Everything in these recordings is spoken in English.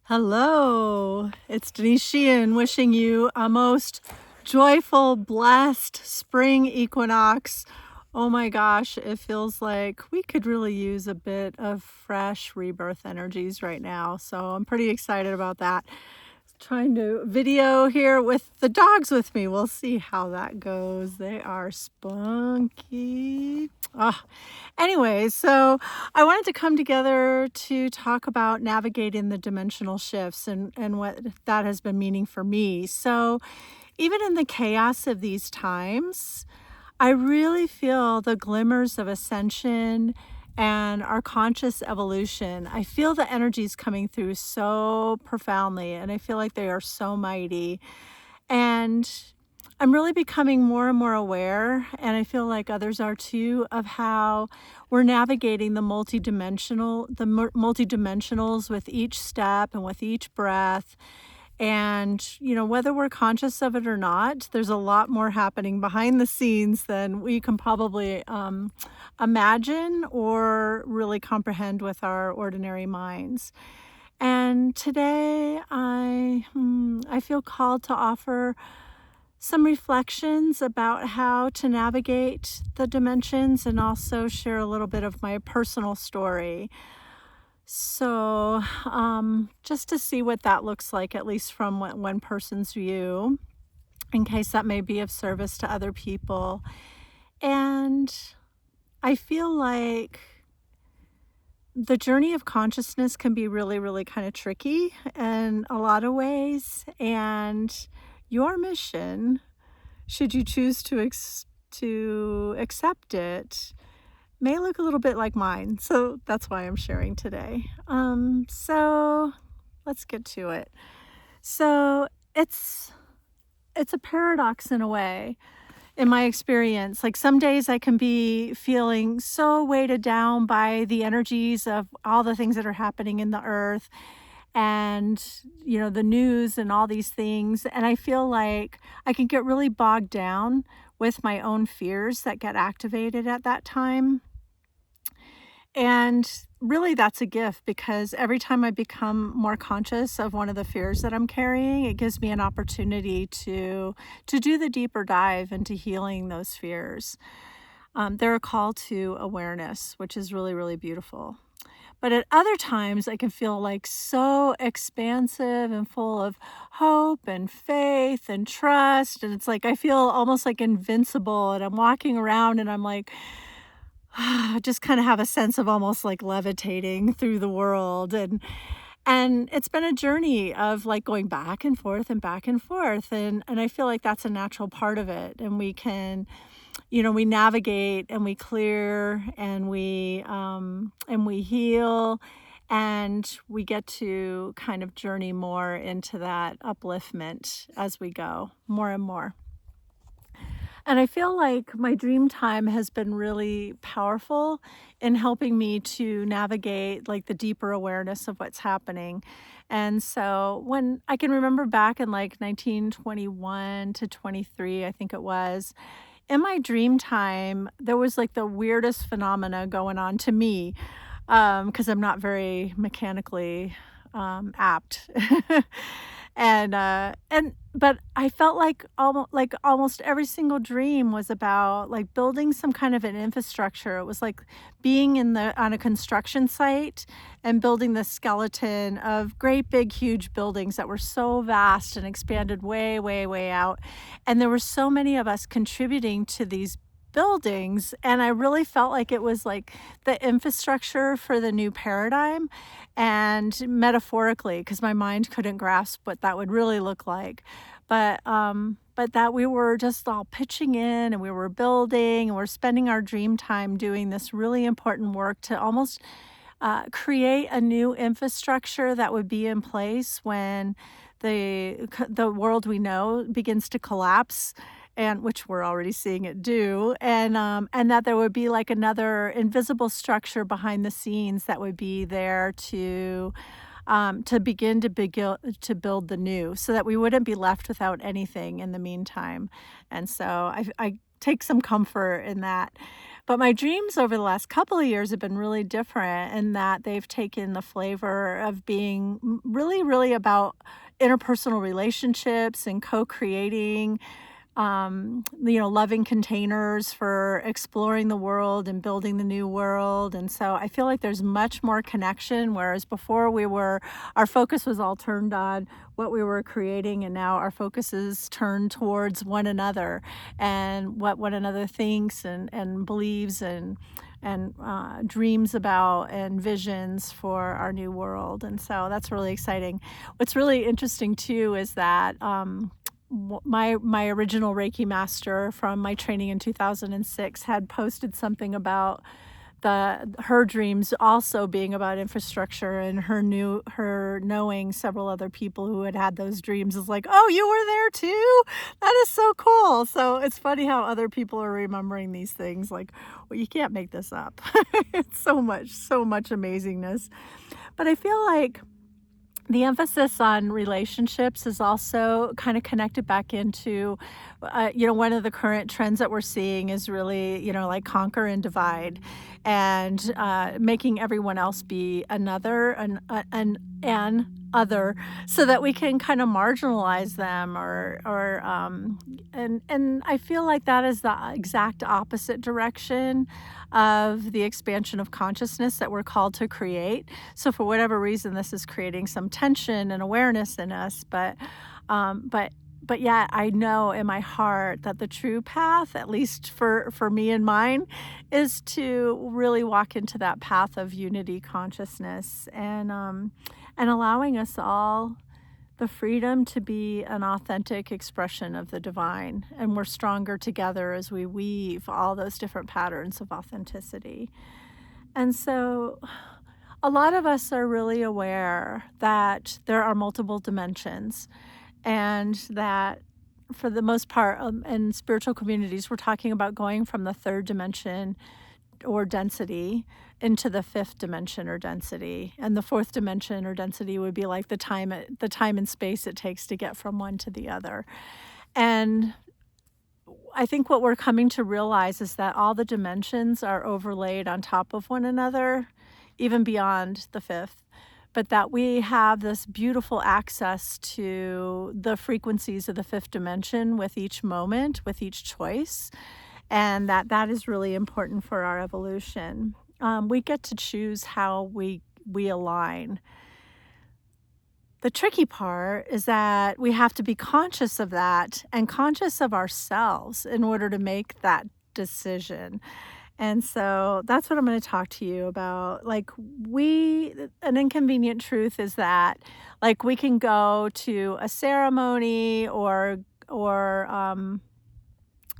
Hello, it's Denise Sheehan wishing you a most joyful, blessed spring equinox. Oh my gosh, it feels like we could really use a bit of fresh rebirth energies right now. So I'm pretty excited about that. Trying to video here with the dogs with me. We'll see how that goes. They are spunky. Anyway, so I wanted to come together to talk about navigating the dimensional shifts and what that has been meaning for me. So even in the chaos of these times, I really feel the glimmers of ascension and our conscious evolution. I feel the energies coming through so profoundly, and I feel like they are so mighty. And I'm really becoming more and more aware, and I feel like others are too, of how we're navigating the multidimensionals with each step and with each breath. And, whether we're conscious of it or not, there's a lot more happening behind the scenes than we can probably imagine or really comprehend with our ordinary minds. And today I feel called to offer some reflections about how to navigate the dimensions and also share a little bit of my personal story. So, just to see what that looks like, at least from one person's view, in case that may be of service to other people. And I feel like the journey of consciousness can be really, really kind of tricky in a lot of ways. And your mission, should you choose to accept it, may look a little bit like mine. So that's why I'm sharing today. So let's get to it. So it's a paradox in a way, in my experience. Like some days I can be feeling so weighted down by the energies of all the things that are happening in the earth and the news and all these things, and I feel like I can get really bogged down with my own fears that get activated at that time. And really that's a gift, because every time I become more conscious of one of the fears that I'm carrying, it gives me an opportunity to do the deeper dive into healing those fears. They're a call to awareness, which is really, really beautiful. But at other times, I can feel like so expansive and full of hope and faith and trust. And it's like I feel almost like invincible. And I'm walking around and I'm like, just kind of have a sense of almost like levitating through the world. And it's been a journey of like going back and forth and back and forth. And I feel like that's a natural part of it. And we can, we navigate and we clear and we heal, and we get to kind of journey more into that upliftment as we go more and more. And I feel like my dream time has been really powerful in helping me to navigate like the deeper awareness of what's happening. And so when I can remember back in like 1921 to 23, I think it was, in my dream time, there was like the weirdest phenomena going on to me, because I'm not very mechanically apt. But I felt like almost every single dream was about like building some kind of an infrastructure. It was like being on a construction site and building the skeleton of great big huge buildings that were so vast and expanded way, way, way out. And there were so many of us contributing to these buildings, and I really felt like it was like the infrastructure for the new paradigm. And metaphorically, because my mind couldn't grasp what that would really look like, but that we were just all pitching in and we were building and we're spending our dream time doing this really important work to almost create a new infrastructure that would be in place when the world we know begins to collapse, and which we're already seeing it do, and that there would be like another invisible structure behind the scenes that would be there to begin to build the new, so that we wouldn't be left without anything in the meantime. And so I take some comfort in that. But my dreams over the last couple of years have been really different in that they've taken the flavor of being really, really about interpersonal relationships and co-creating, loving containers for exploring the world and building the new world. And so I feel like there's much more connection, whereas before our focus was all turned on what we were creating, and now our focus is turned towards one another and what one another thinks and believes and dreams about and visions for our new world. And so that's really exciting. What's really interesting too is that my original Reiki master from my training in 2006 had posted something about her dreams also being about infrastructure, and her knowing several other people who had those dreams is like, oh, you were there too? That is so cool. So it's funny how other people are remembering these things. Like, well, you can't make this up. It's so much amazingness. But I feel like the emphasis on relationships is also kind of connected back into, one of the current trends that we're seeing is really, like conquer and divide, and making everyone else be another, an other, so that we can kind of marginalize them and I feel like that is the exact opposite direction of the expansion of consciousness that we're called to create. So for whatever reason, this is creating some tension and awareness in us, but yet I know in my heart that the true path, at least for me and mine, is to really walk into that path of unity consciousness and allowing us all the freedom to be an authentic expression of the divine. And we're stronger together as we weave all those different patterns of authenticity. And so a lot of us are really aware that there are multiple dimensions, and that for the most part, in spiritual communities, we're talking about going from the third dimension or density into the fifth dimension or density. And the fourth dimension or density would be like the time and space it takes to get from one to the other. And I think what we're coming to realize is that all the dimensions are overlaid on top of one another, even beyond the fifth, but that we have this beautiful access to the frequencies of the fifth dimension with each moment, with each choice, and that is really important for our evolution. We get to choose how we align. The tricky part is that we have to be conscious of that and conscious of ourselves in order to make that decision. And so that's what I'm going to talk to you about. Like, an inconvenient truth is that, like, we can go to a ceremony or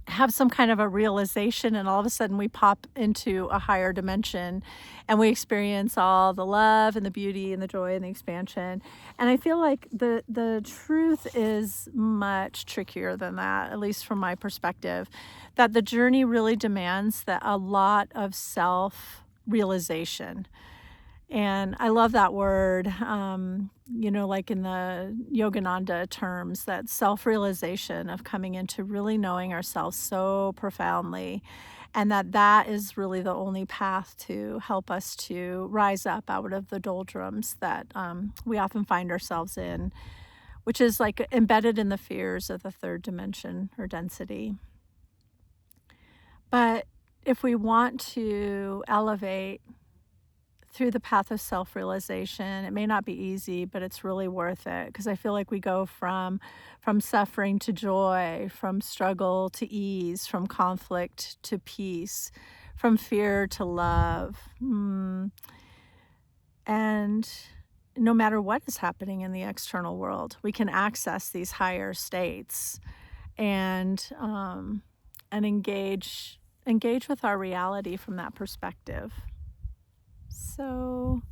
have some kind of a realization, and all of a sudden we pop into a higher dimension and we experience all the love and the beauty and the joy and the expansion. And I feel like the truth is much trickier than that, at least from my perspective, that the journey really demands a lot of self-realization. And I love that word, like in the Yogananda terms, that self-realization of coming into really knowing ourselves so profoundly, and that is really the only path to help us to rise up out of the doldrums that we often find ourselves in, which is like embedded in the fears of the third dimension or density. But if we want to elevate through the path of self-realization, it may not be easy, but it's really worth it, because I feel like we go from suffering to joy, from struggle to ease, from conflict to peace, from fear to love. And no matter what is happening in the external world, we can access these higher states and engage with our reality from that perspective. So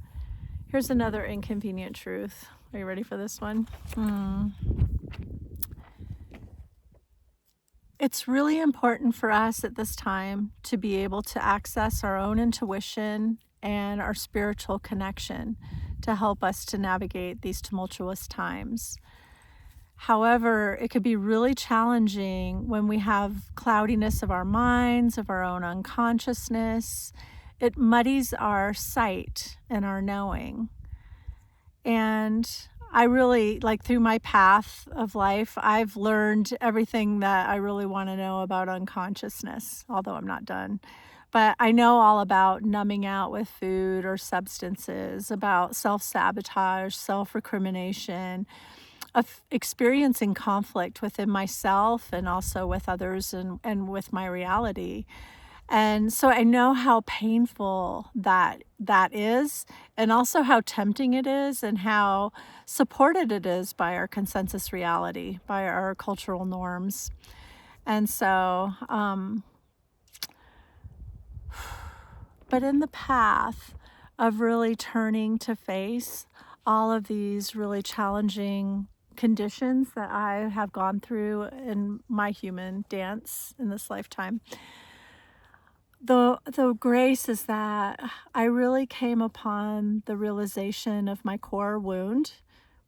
here's another inconvenient truth. Are you ready for this one? It's really important for us at this time to be able to access our own intuition and our spiritual connection to help us to navigate these tumultuous times. However, it could be really challenging when we have cloudiness of our minds, of our own unconsciousness. It muddies our sight and our knowing. And I really, like, through my path of life, I've learned everything that I really want to know about unconsciousness, although I'm not done. But I know all about numbing out with food or substances, about self-sabotage, self-recrimination, of experiencing conflict within myself and also with others and with my reality. And so I know how painful that is, and also how tempting it is, and how supported it is by our consensus reality, by our cultural norms. And so, but in the path of really turning to face all of these really challenging conditions that I have gone through in my human dance in this lifetime, the grace is that I really came upon the realization of my core wound,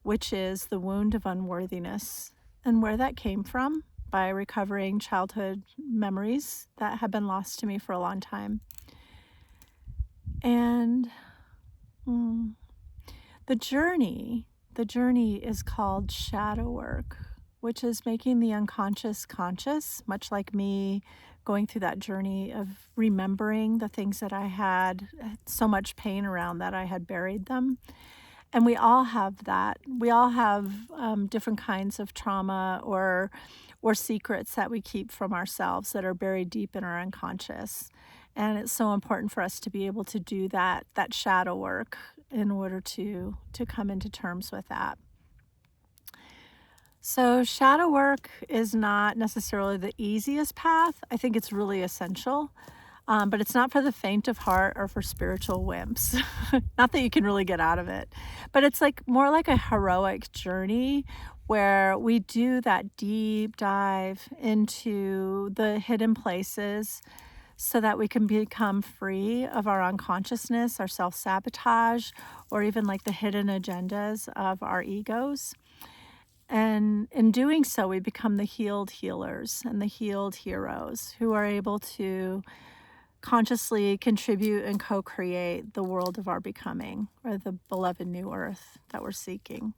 which is the wound of unworthiness, and where that came from by recovering childhood memories that have been lost to me for a long time. And the journey is called shadow work, which is making the unconscious conscious, much like me going through that journey of remembering the things that I had so much pain around that I had buried them. And we all have that. We all have different kinds of trauma or secrets that we keep from ourselves that are buried deep in our unconscious. And it's so important for us to be able to do that shadow work in order to come into terms with that. So shadow work is not necessarily the easiest path. I think it's really essential, but it's not for the faint of heart or for spiritual wimps. Not that you can really get out of it, but it's like more like a heroic journey where we do that deep dive into the hidden places so that we can become free of our unconsciousness, our self-sabotage, or even like the hidden agendas of our egos. And in doing so, we become the healed healers and the healed heroes who are able to consciously contribute and co-create the world of our becoming, or the beloved new earth that we're seeking.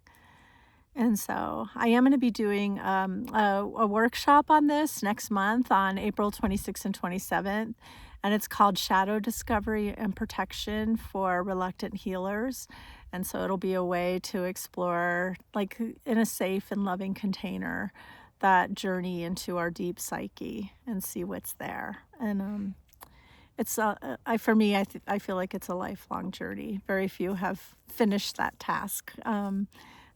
And so I am going to be doing a workshop on this next month on April 26th and 27th. And it's called Shadow Discovery and Protection for Reluctant Healers. And so it'll be a way to explore, like in a safe and loving container, that journey into our deep psyche and see what's there. And it's for me, I feel like it's a lifelong journey. Very few have finished that task.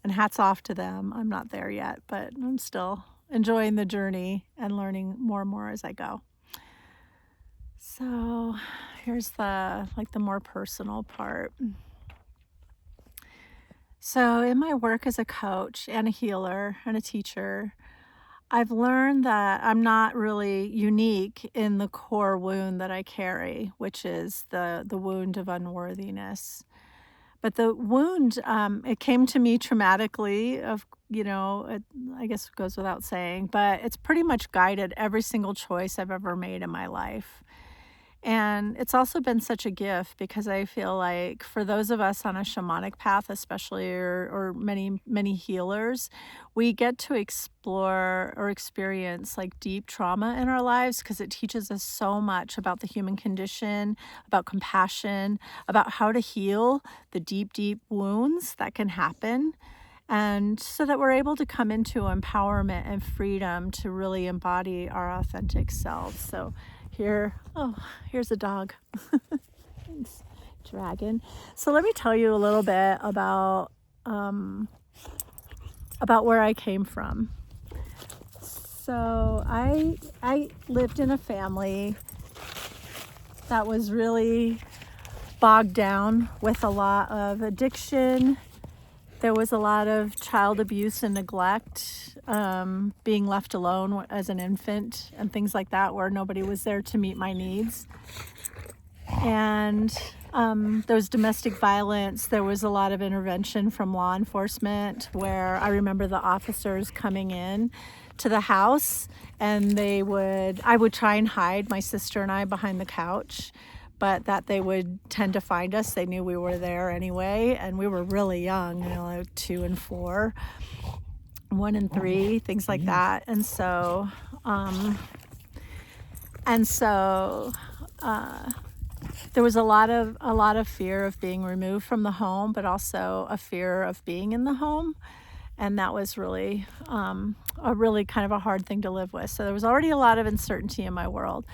And hats off to them. I'm not there yet, but I'm still enjoying the journey and learning more and more as I go. So here's the more personal part. So in my work as a coach and a healer and a teacher, I've learned that I'm not really unique in the core wound that I carry, which is the wound of unworthiness. But the wound, it came to me traumatically, I guess it goes without saying, but it's pretty much guided every single choice I've ever made in my life. And it's also been such a gift because I feel like for those of us on a shamanic path, especially, or many, many healers, we get to explore or experience like deep trauma in our lives because it teaches us so much about the human condition, about compassion, about how to heal the deep, deep wounds that can happen. And so that we're able to come into empowerment and freedom to really embody our authentic selves. So here's a dog. Thanks, dragon. So let me tell you a little bit about where I came from. So I lived in a family that was really bogged down with a lot of addiction. There was a lot of child abuse and neglect, being left alone as an infant and things like that, where nobody was there to meet my needs. And there was domestic violence. There was a lot of intervention from law enforcement where I remember the officers coming in to the house, and I would try and hide my sister and I behind the couch, but that they would tend to find us. They knew we were there anyway, and we were really young, like 2 and 4, 1 and 3, things like that. And so, there was a lot of fear of being removed from the home, but also a fear of being in the home. And that was really a really kind of a hard thing to live with. So there was already a lot of uncertainty in my world.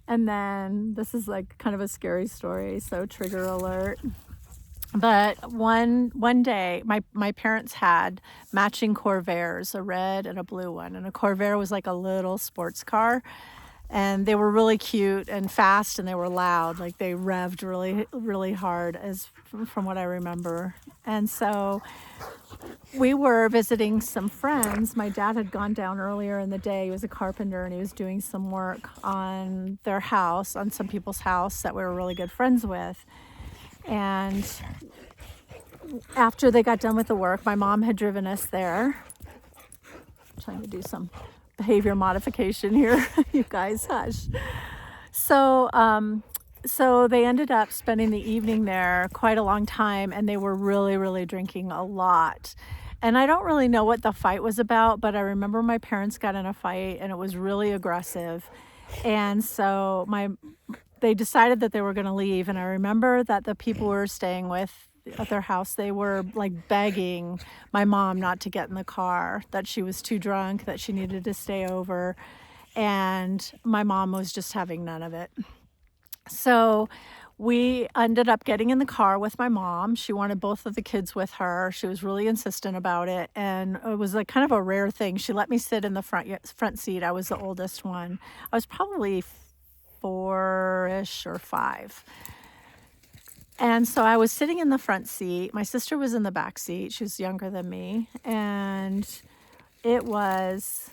And then this is like kind of a scary story, so trigger alert. But one day, my parents had matching Corvairs, a red and a blue one. And a Corvair was like a little sports car. And they were really cute and fast, and they were loud. Like they revved really, really hard, from what I remember. And so we were visiting some friends. My dad had gone down earlier in the day. He was a carpenter, and he was doing some work on their house, on some people's house that we were really good friends with. And after they got done with the work, my mom had driven us there. I'm trying to do some behavior modification here. You guys, hush. So they ended up spending the evening there quite a long time, and they were really, really drinking a lot. And I don't really know what the fight was about, but I remember my parents got in a fight, and it was really aggressive. And so they decided that they were going to leave. And I remember that the people we were staying with at their house, they were like begging my mom not to get in the car, that she was too drunk, that she needed to stay over. And my mom was just having none of it. So we ended up getting in the car with my mom. She wanted both of the kids with her. She was really insistent about it. And it was like kind of a rare thing. She let me sit in the front seat. I was the oldest one. I was probably 4-ish or 5. And so I was sitting in the front seat. My sister was in the back seat. She was younger than me. And it was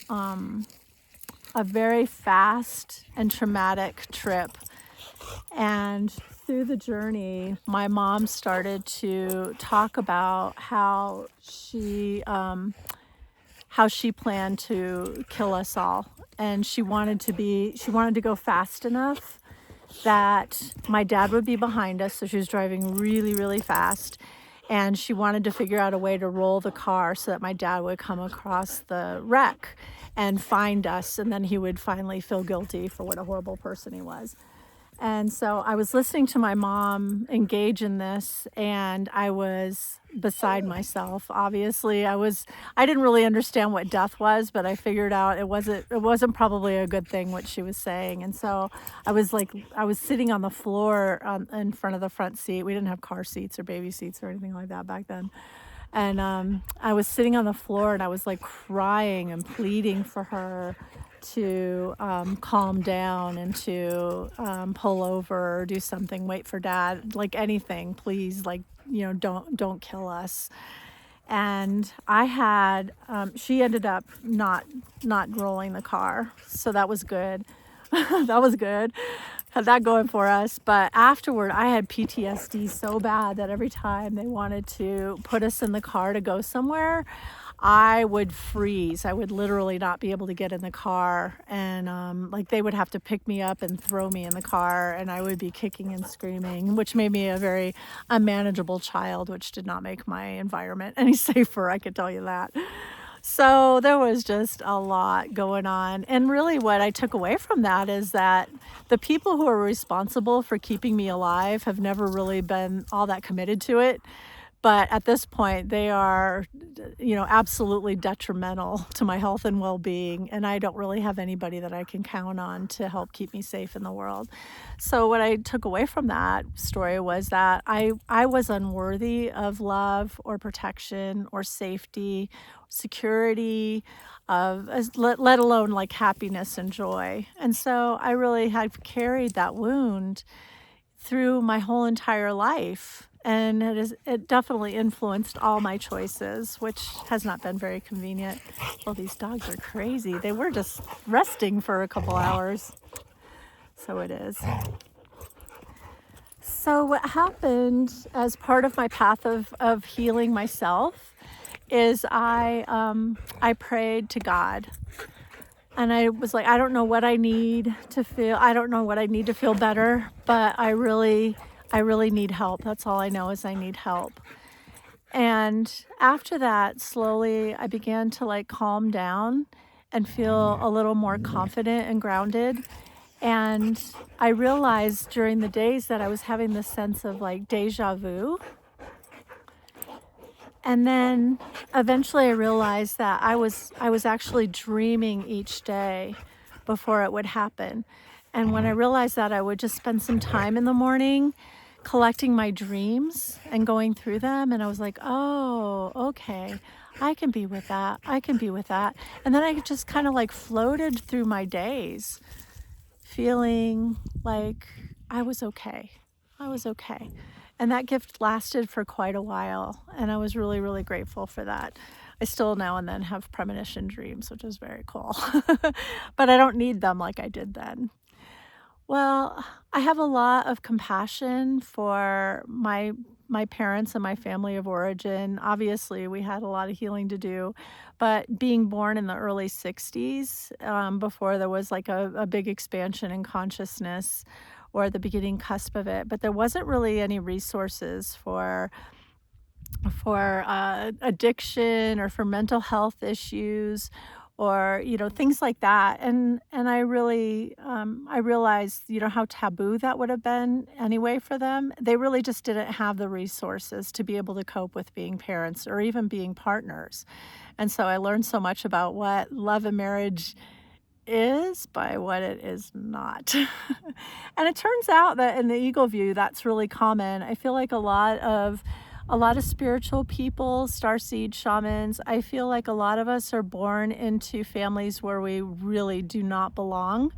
a very fast and traumatic trip. And through the journey, my mom started to talk about how she planned to kill us all. And she wanted to go fast enough that my dad would be behind us. So she was driving really, really fast. And she wanted to figure out a way to roll the car so that my dad would come across the wreck and find us. And then he would finally feel guilty for what a horrible person he was. And so I was listening to my mom engage in this, and I was beside myself. Obviously, I didn't really understand what death was, but I figured out it wasn't probably a good thing what she was saying. And so I was sitting on the floor in front of the front seat. We didn't have car seats or baby seats or anything like that back then. And I was sitting on the floor, and I was like crying and pleading for her to calm down and to pull over or do something, wait for dad, like anything, please, like, don't kill us. And I had, she ended up not rolling the car. So that was good. That was good. Had that going for us. But afterward, I had PTSD so bad that every time they wanted to put us in the car to go somewhere, I would freeze. I would literally not be able to get in the car. And like they would have to pick me up and throw me in the car, and I would be kicking and screaming, which made me a very unmanageable child, which did not make my environment any safer, I could tell you that. So there was just a lot going on. And really what I took away from that is that the people who are responsible for keeping me alive have never really been all that committed to it. But at this point, they are, absolutely detrimental to my health and well-being. And I don't really have anybody that I can count on to help keep me safe in the world. So what I took away from that story was that I was unworthy of love or protection or safety, security, let alone like happiness and joy. And so I really had carried that wound through my whole entire life. And it definitely influenced all my choices, which has not been very convenient. Well, these dogs are crazy. They were just resting for a couple hours. So it is. So what happened as part of my path of healing myself is I prayed to God. And I was like, I don't know what I need to feel. I don't know what I need to feel better, but I really need help. That's all I know is I need help. And after that, slowly I began to like calm down and feel a little more confident and grounded. And I realized during the days that I was having this sense of like deja vu. And then eventually I realized that I was actually dreaming each day before it would happen. And when I realized that, I would just spend some time in the morning collecting my dreams and going through them, and I was like, "Oh, okay. I can be with that. I can be with that." And then I just kind of like floated through my days feeling like I was okay. I was okay. And that gift lasted for quite a while. And I was really, really grateful for that. I still now and then have premonition dreams, which is very cool. But I don't need them like I did then. Well, I have a lot of compassion for my parents and my family of origin. Obviously, we had a lot of healing to do, but being born in the early 60s, before there was like a big expansion in consciousness or the beginning cusp of it, but there wasn't really any resources for addiction or for mental health issues or things like that. And I realized how taboo that would have been anyway for them. They really just didn't have the resources to be able to cope with being parents or even being partners. And so I learned so much about what love and marriage is by what it is not. And it turns out that in the ego view, that's really common. I feel like a lot of spiritual people, starseed shamans, I feel like a lot of us are born into families where we really do not belong.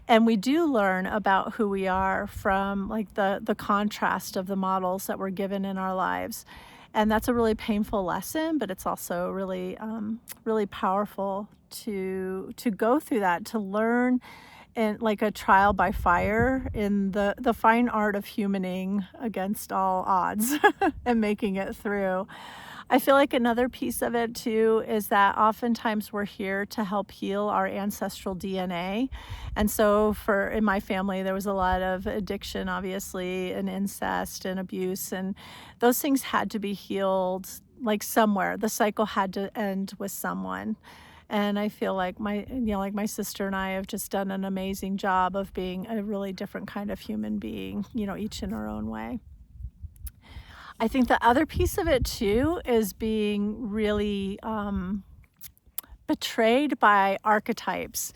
And we do learn about who we are from like the contrast of the models that were given in our lives. And that's a really painful lesson, but it's also really powerful to go through that, to learn in like a trial by fire in the fine art of humaning against all odds and making it through. I feel like another piece of it too is that oftentimes we're here to help heal our ancestral DNA. And so in my family, there was a lot of addiction, obviously, and incest and abuse, and those things had to be healed like somewhere. The cycle had to end with someone. And I feel like my sister and I have just done an amazing job of being a really different kind of human being, each in our own way. I think the other piece of it too is being really betrayed by archetypes.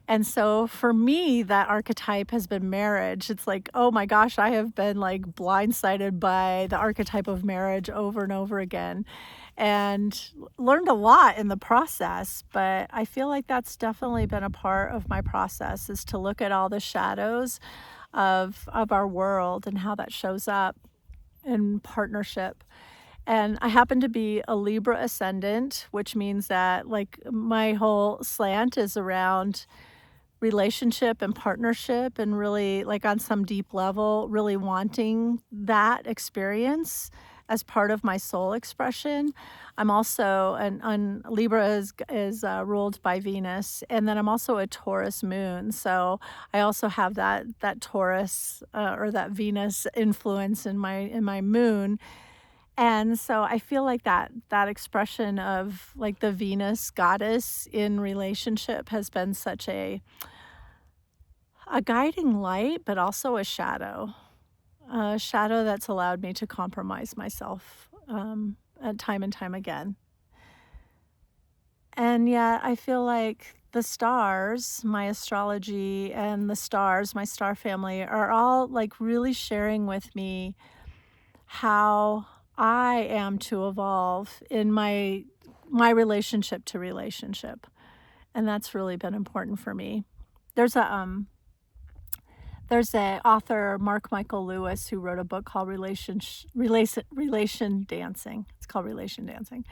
And so for me, that archetype has been marriage. It's like, oh my gosh, I have been like blindsided by the archetype of marriage over and over again and learned a lot in the process. But I feel like that's definitely been a part of my process, is to look at all the shadows of our world and how that shows up in partnership. And I happen to be a Libra ascendant, which means that like my whole slant is around relationship and partnership, and really like on some deep level really wanting that experience as part of my soul expression. I'm also Libra is ruled by Venus, and then I'm also a Taurus moon, so I also have that Taurus or that Venus influence in my moon. And so I feel like that expression of like the Venus goddess in relationship has been such a guiding light, but also a shadow that's allowed me to compromise myself time and time again. And yet I feel like the stars, my astrology and the stars, my star family, are all like really sharing with me how I am to evolve in my relationship to relationship. And that's really been important for me. There's a author, Mark Michael Lewis, who wrote a book called Relation Dancing. It's called Relation Dancing.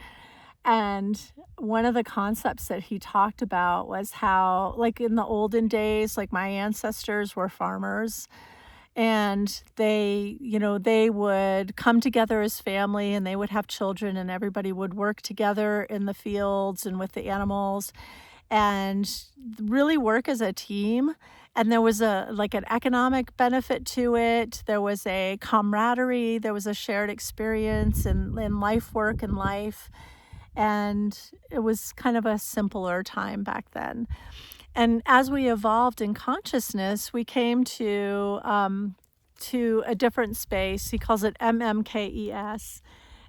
And one of the concepts that he talked about was how, like in the olden days, like my ancestors were farmers, And they would come together as family, and they would have children, and everybody would work together in the fields and with the animals and really work as a team. And there was an economic benefit to it. There was a camaraderie. There was a shared experience in life, work, and life. And it was kind of a simpler time back then. And as we evolved in consciousness, we came to a different space. He calls it MMKES,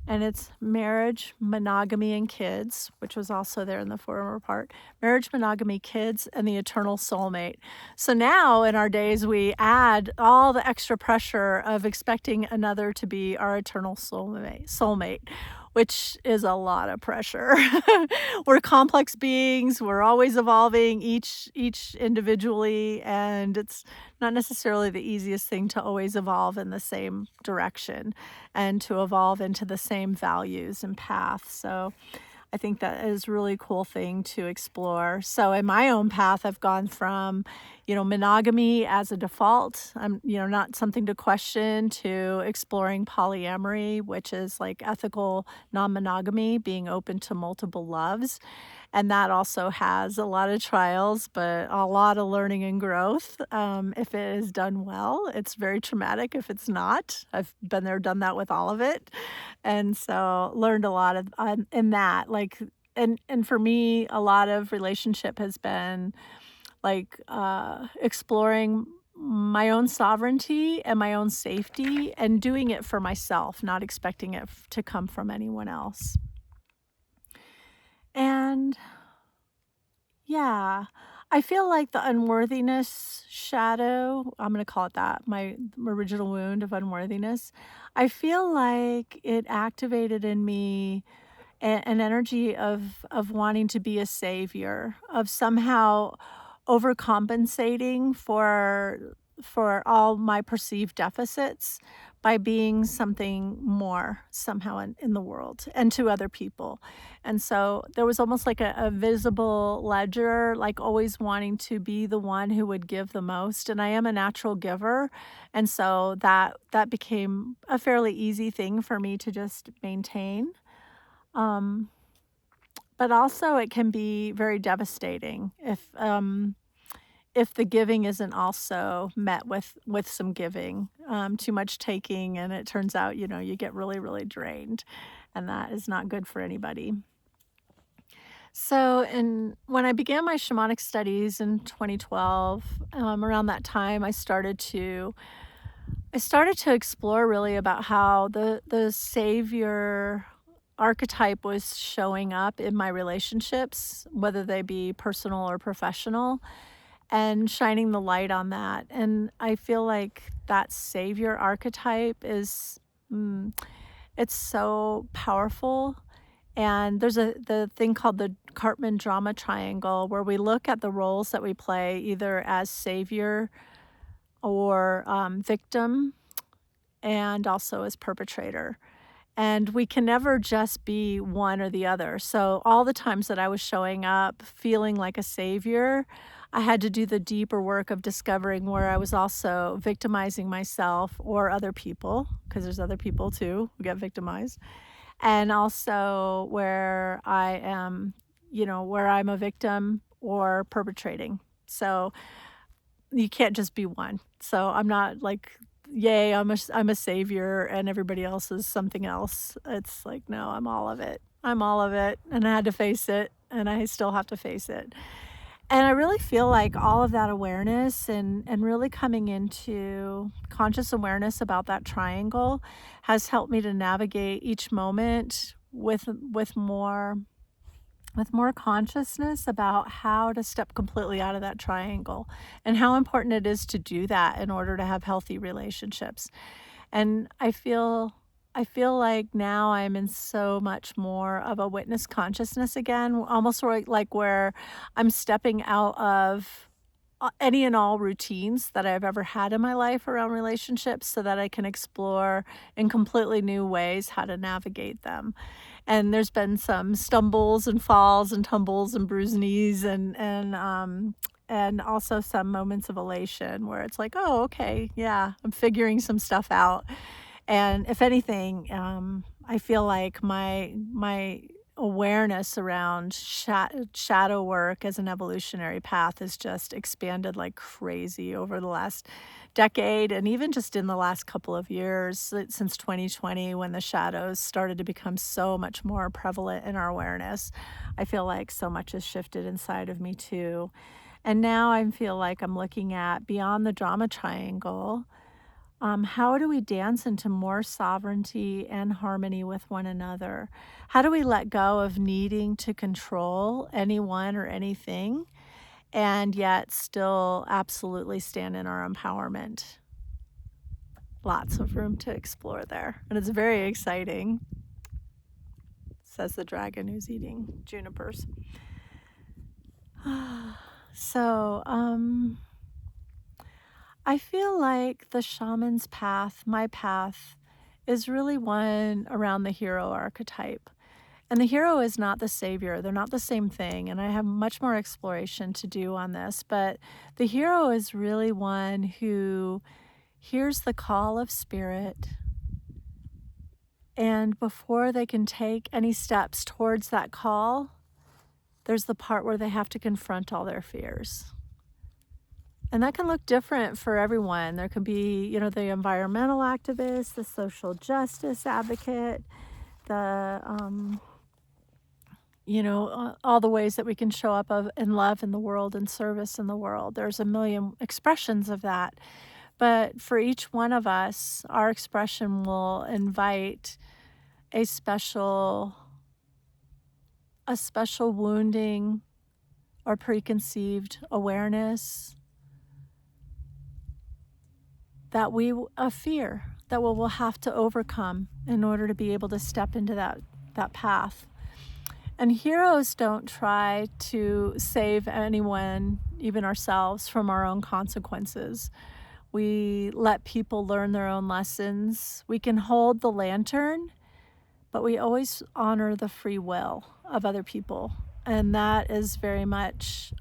and it's marriage, monogamy, and kids, which was also there in the former part. Marriage, monogamy, kids, and the eternal soulmate. So now in our days, we add all the extra pressure of expecting another to be our eternal soulmate, which is a lot of pressure. We're complex beings. We're always evolving, each individually, and it's not necessarily the easiest thing to always evolve in the same direction and to evolve into the same values and paths. So I think that is a really cool thing to explore. So in my own path, I've gone from, monogamy as a default, not something to question, to exploring polyamory, which is like ethical non-monogamy, being open to multiple loves. And that also has a lot of trials, but a lot of learning and growth. If it is done well, it's very traumatic if it's not. I've been there, done that with all of it. And so learned a lot of in that, and for me, a lot of relationship has been exploring my own sovereignty and my own safety and doing it for myself, not expecting it to come from anyone else. And yeah, I feel like the unworthiness shadow, I'm going to call it that, my original wound of unworthiness, I feel like it activated in me an energy of wanting to be a savior, of somehow overcompensating for all my perceived deficits by being something more somehow in the world and to other people. And so there was almost like a visible ledger, like always wanting to be the one who would give the most. And I am a natural giver. And so that became a fairly easy thing for me to just maintain. But also it can be very devastating if the giving isn't also met with some giving, too much taking, and it turns out, you get really, really drained, and that is not good for anybody. So, when I began my shamanic studies in 2012, around that time, I started to explore really about how the savior archetype was showing up in my relationships, whether they be personal or professional, and shining the light on that. And I feel like that savior archetype it's so powerful. And there's the thing called the Cartman drama triangle, where we look at the roles that we play either as savior or victim, and also as perpetrator. And we can never just be one or the other. So all the times that I was showing up feeling like a savior, I had to do the deeper work of discovering where I was also victimizing myself or other people, because there's other people too who get victimized. And also where I am, where I'm a victim or perpetrating. So you can't just be one. So I'm not like, yay, I'm a savior and everybody else is something else. It's like, no, I'm all of it. I'm all of it. And I had to face it, and I still have to face it. And I really feel like all of that awareness and really coming into conscious awareness about that triangle has helped me to navigate each moment with more consciousness about how to step completely out of that triangle and how important it is to do that in order to have healthy relationships. And I feel like now I'm in so much more of a witness consciousness again, almost like where I'm stepping out of any and all routines that I've ever had in my life around relationships so that I can explore in completely new ways how to navigate them. And there's been some stumbles and falls and tumbles and bruised knees and and also some moments of elation where it's like, "Oh, okay, yeah, I'm figuring some stuff out." And if anything, I feel like my awareness around shadow work as an evolutionary path has just expanded like crazy over the last decade, and even just in the last couple of years, since 2020, when the shadows started to become so much more prevalent in our awareness. I feel like so much has shifted inside of me too. And now I feel like I'm looking at beyond the drama triangle. How do we dance into more sovereignty and harmony with one another? How do we let go of needing to control anyone or anything and yet still absolutely stand in our empowerment? Lots of room to explore there. And it's very exciting, says the dragon who's eating junipers. So, I feel like the shaman's path, my path, is really one around the hero archetype. And the hero is not the savior, they're not the same thing. And I have much more exploration to do on this. But the hero is really one who hears the call of spirit. And before they can take any steps towards that call, there's the part where they have to confront all their fears. And that can look different for everyone. There could be, the environmental activist, the social justice advocate, the, all the ways that we can show up in love in the world and service in the world. There's a million expressions of that. But for each one of us, our expression will invite a special wounding or preconceived awareness that a fear that we will have to overcome in order to be able to step into that path. And heroes don't try to save anyone, even ourselves, from our own consequences. We let people learn their own lessons. We can hold the lantern, but we always honor the free will of other people. And that is very much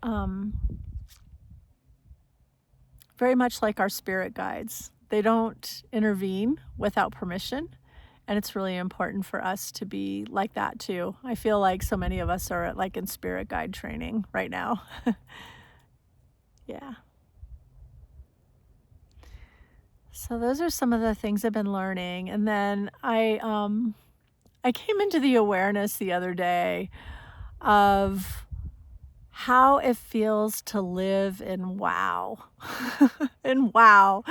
like our spirit guides. They don't intervene without permission, and it's really important for us to be like that too. I feel like so many of us are like in spirit guide training right now. Yeah. So those are some of the things I've been learning. And then I came into the awareness the other day of how it feels to live in wow. In wow.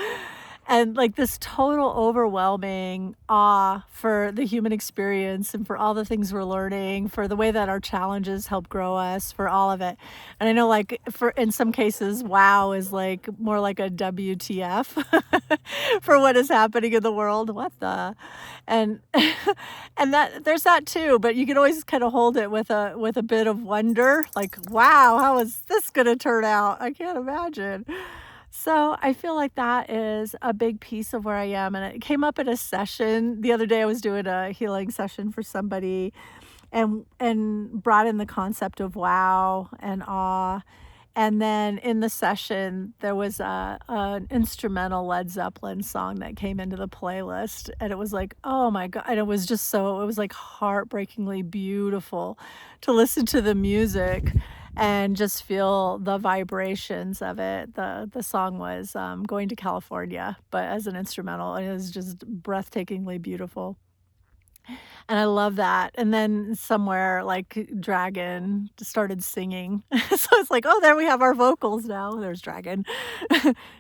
And like this total overwhelming awe for the human experience and for all the things we're learning, for the way that our challenges help grow us, for all of it. And I know like in some cases, wow is like more like a WTF for what is happening in the world. What the? And and that there's that too, but you can always kind of hold it with a bit of wonder, like, wow, how is this gonna turn out? I can't imagine. So I feel like that is a big piece of where I am. And it came up at a session. The other day I was doing a healing session for somebody and brought in the concept of wow and awe. And then in the session, there was an instrumental Led Zeppelin song that came into the playlist. And it was like, oh my God. And it was like heartbreakingly beautiful to listen to the music and just feel the vibrations of it. The song was Going to California, but as an instrumental, and it was just breathtakingly beautiful. And I love that. And then somewhere like Dragon started singing. So it's like, oh, there we have our vocals now. There's Dragon.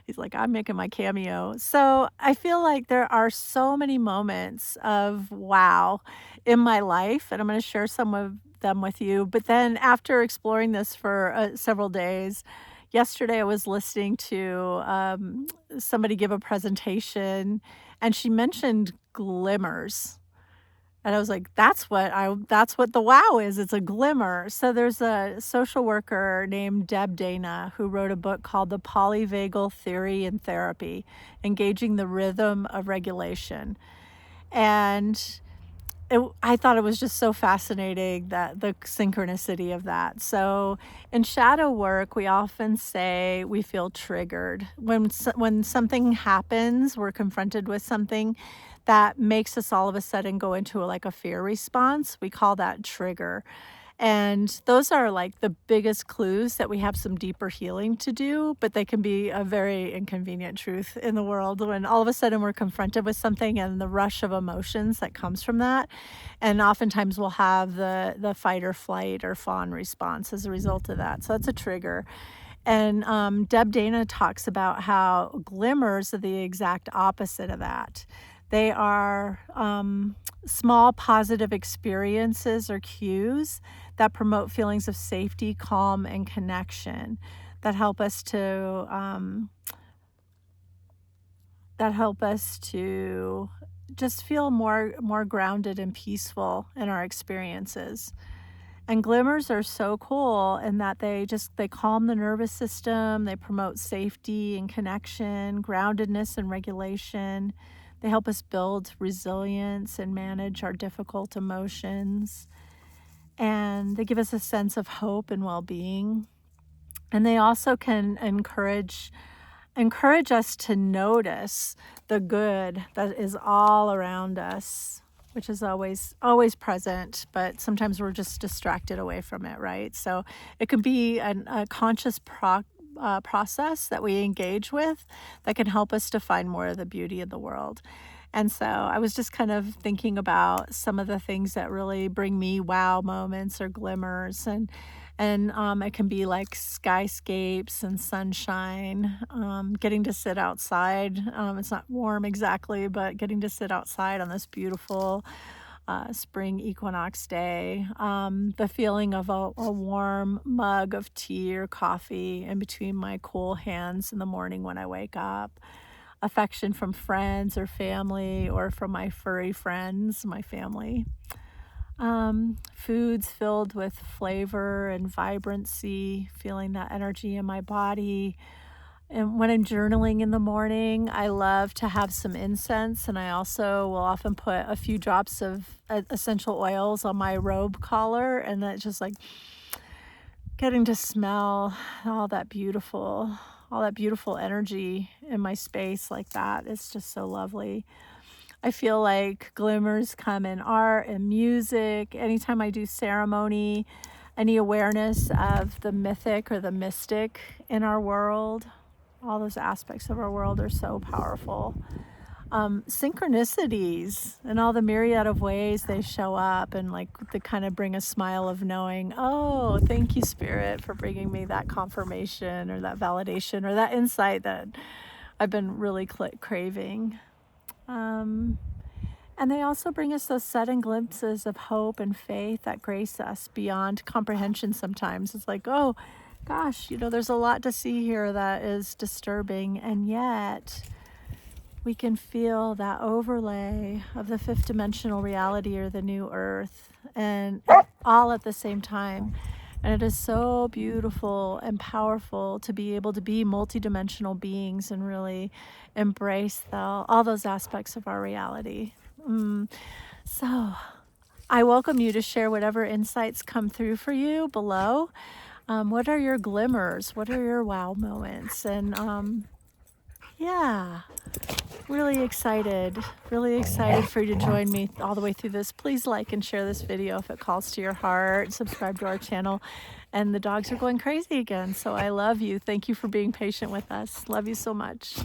He's like, I'm making my cameo. So I feel like there are so many moments of wow in my life, and I'm going to share some of them with you. But then after exploring this for several days, yesterday I was listening to somebody give a presentation, and she mentioned glimmers. And I was like, that's what the wow is. It's a glimmer. So there's a social worker named Deb Dana who wrote a book called The Polyvagal Theory in Therapy, Engaging the Rhythm of Regulation. And I thought it was just so fascinating that the synchronicity of that. So in shadow work, we often say we feel triggered. When something happens, we're confronted with something that makes us all of a sudden go into like a fear response. We call that trigger. And those are like the biggest clues that we have some deeper healing to do, but they can be a very inconvenient truth in the world when all of a sudden we're confronted with something and the rush of emotions that comes from that. And oftentimes we'll have the fight or flight or fawn response as a result of that. So that's a trigger. And Deb Dana talks about how glimmers are the exact opposite of that. They are small positive experiences or cues that promote feelings of safety, calm, and connection that help us to just feel more grounded and peaceful in our experiences. And glimmers are so cool in that they calm the nervous system, they promote safety and connection, groundedness and regulation. They help us build resilience and manage our difficult emotions. And they give us a sense of hope and well-being. And they also can encourage us to notice the good that is all around us, which is always present, but sometimes we're just distracted away from it, right? So it could be a conscious process that we engage with that can help us to find more of the beauty in the world. And so I was just kind of thinking about some of the things that really bring me wow moments or glimmers, and it can be like skyscapes and sunshine, getting to sit outside. It's not warm exactly, but getting to sit outside on this beautiful spring equinox day. The feeling of a warm mug of tea or coffee in between my cool hands in the morning when I wake up. Affection from friends or family, or from my furry friends, my family. Foods filled with flavor and vibrancy, feeling that energy in my body. And when I'm journaling in the morning, I love to have some incense, and I also will often put a few drops of essential oils on my robe collar, and that's just like getting to smell all that beautiful energy in my space like that. It's just so lovely. I feel like glimmers come in art and music. Anytime I do ceremony, any awareness of the mythic or the mystic in our world, all those aspects of our world are so powerful. Synchronicities and all the myriad of ways they show up, and like they kind of bring a smile of knowing, oh, thank you, Spirit, for bringing me that confirmation or that validation or that insight that I've been really craving. And they also bring us those sudden glimpses of hope and faith that grace us beyond comprehension sometimes. It's like, oh, gosh, there's a lot to see here that is disturbing, and yet we can feel that overlay of the fifth dimensional reality or the new earth, and all at the same time. And it is so beautiful and powerful to be able to be multidimensional beings and really embrace all those aspects of our reality. So I welcome you to share whatever insights come through for you below. What are your glimmers? What are your wow moments? And yeah, really excited for you to join me all the way through this. Please like and share this video if it calls to your heart. Subscribe to our channel. And the dogs are going crazy again, so I love you. Thank you for being patient with us. Love you so much.